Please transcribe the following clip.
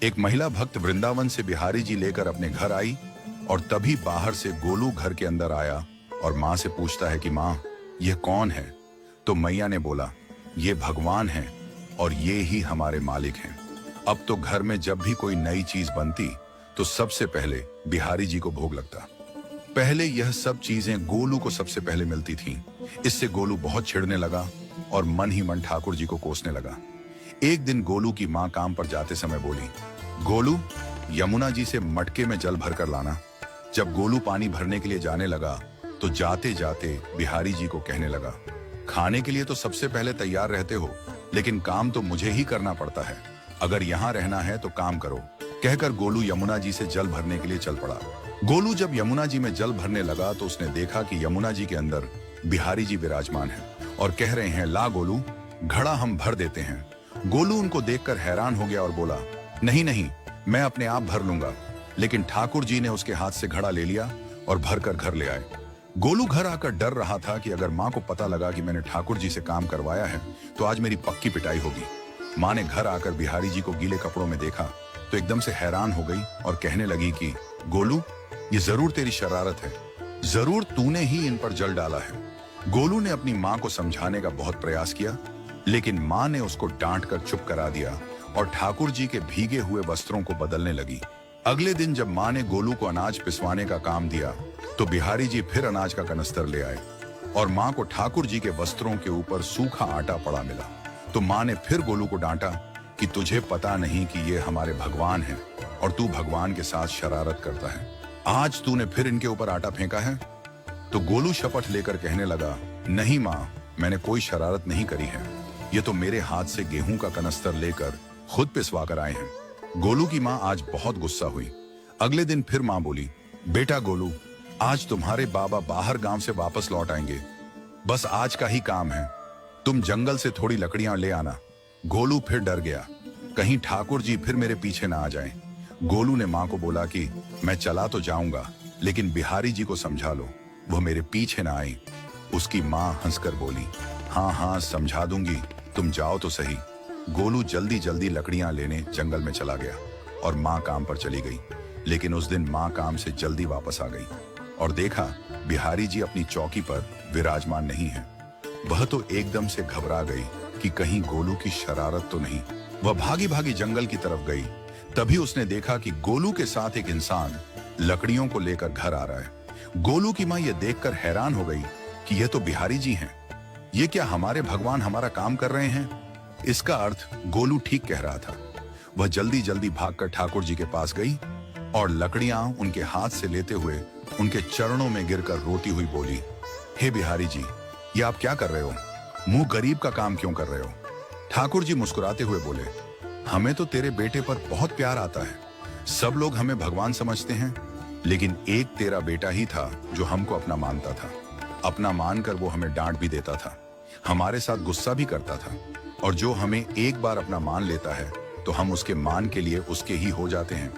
एक महिला भक्त वृंदावन से बिहारी जी लेकर अपने घर आई और तभी बाहर से गोलू घर के अंदर आया और माँ से पूछता है कि माँ, यह कौन है? तो मैया ने बोला, ये भगवान हैं और ये ही हमारे मालिक हैं। अब तो घर में जब भी कोई नई चीज बनती तो सबसे पहले बिहारी जी को भोग लगता। पहले यह सब चीजें गोलू को सबसे पहले मिलती थीं। इससे गोलू बहुत चिढ़ने लगा और मन ही मन ठाकुर जी को कोसने लगा। एक दिन गोलू की माँ काम पर जाते समय बोली, गोलू, यमुना जी से मटके में जल भर कर लाना। जब गोलू पानी भरने के लिए जाने लगा तो जाते जाते बिहारी जी को कहने लगा, खाने के लिए तो सबसे पहले तैयार रहते हो, लेकिन काम तो मुझे ही करना पड़ता है। अगर यहाँ रहना है तो काम करो। कहकर गोलू यमुना जी से जल भरने के लिए चल पड़ा। गोलू जब यमुना जी में जल भरने लगा तो उसने देखा कि यमुना जी के अंदर बिहारी जी विराजमान हैं और कह रहे हैं, ला गोलू, घड़ा हम भर देते हैं। गोलू उनको देखकर हैरान हो गया और बोला, नहीं नहीं, मैं अपने आप भर लूंगा। लेकिन ठाकुर जी ने उसके हाथ से घड़ा ले लिया और भरकर घर ले आए। गोलू घर आकर डर रहा था कि अगर माँ को पता लगा कि मैंने ठाकुर जी से काम करवाया है तो आज मेरी पक्की पिटाई होगी। माँ ने घर आकर बिहारी जी को गीले कपड़ों में देखा तो एकदम से हैरान हो गई और कहने लगी कि गोलू, ये जरूर तेरी शरारत है, जरूर तूने ही इन पर जल डाला है। गोलू ने अपनी माँ को समझाने का बहुत प्रयास किया, लेकिन माँ ने उसको डांट कर चुप करा दिया और ठाकुर जी के भीगे हुए वस्त्रों को बदलने लगी। अगले दिन जब माँ ने गोलू को अनाज पिसवाने का काम दिया तो बिहारी जी फिर अनाज का कनस्तर ले आए और माँ को ठाकुर जी के वस्त्रों के ऊपर सूखा आटा पड़ा मिला। तो माँ ने फिर गोलू को डांटा कि तुझे पता नहीं कि ये हमारे भगवान हैं और तू भगवान के साथ शरारत करता है। आज तूने फिर इनके ऊपर आटा फेंका है। तो गोलू शपथ लेकर कहने लगा, नहीं माँ, मैंने कोई शरारत नहीं करी है। ये तो मेरे हाथ से गेहूं का कनस्तर लेकर खुद पिसवा कर आए हैं। गोलू की माँ आज बहुत गुस्सा हुई। अगले दिन फिर माँ बोली, बेटा गोलू, आज तुम्हारे बाबा बाहर गांव से वापस लौट आएंगे। बस आज का ही काम है, तुम जंगल से थोड़ी लकड़ियां ले आना। गोलू फिर डर गया, कहीं ठाकुर जी फिर मेरे पीछे ना आ जाएं। गोलू ने माँ को बोला कि मैं चला तो जाऊंगा, लेकिन बिहारी जी को समझा लो, वो मेरे पीछे ना आई। उसकी माँ हंसकर बोली, हाँ हाँ समझा दूंगी, तुम जाओ तो सही। गोलू जल्दी जल्दी लकड़ियां लेने जंगल में चला गया और माँ काम पर चली गई। लेकिन उस दिन माँ काम से जल्दी वापस आ गई और देखा बिहारी जी अपनी चौकी पर विराजमान नहीं है। वह तो एकदम से घबरा गई कि कहीं गोलू की शरारत तो नहीं। वह भागी भागी जंगल की तरफ गई। तभी उसने देखा कि गोलू के साथ एक इंसान लकड़ियों को लेकर घर आ रहा है। गोलू की माँ यह देखकर हैरान हो गई कि यह तो बिहारी जी हैं। ये क्या हमारे भगवान हमारा काम कर रहे हैं? इसका अर्थ गोलू ठीक कह रहा था। वह जल्दी जल्दी भागकर ठाकुर जी के पास गई और लकड़ियां उनके हाथ से लेते हुए उनके चरणों में गिरकर रोती हुई बोली, हे बिहारी जी, ये आप क्या कर रहे हो? मुंह गरीब का काम क्यों कर रहे हो? ठाकुर जी मुस्कुराते हुए बोले, हमें तो तेरे बेटे पर बहुत प्यार आता है। सब लोग हमें भगवान समझते हैं, लेकिन एक तेरा बेटा ही था जो हमको अपना मानता था। अपना मानकर वो हमें डांट भी देता था, हमारे साथ गुस्सा भी करता था, और जो हमें एक बार अपना मान लेता है तो हम उसके मान के लिए उसके ही हो जाते हैं।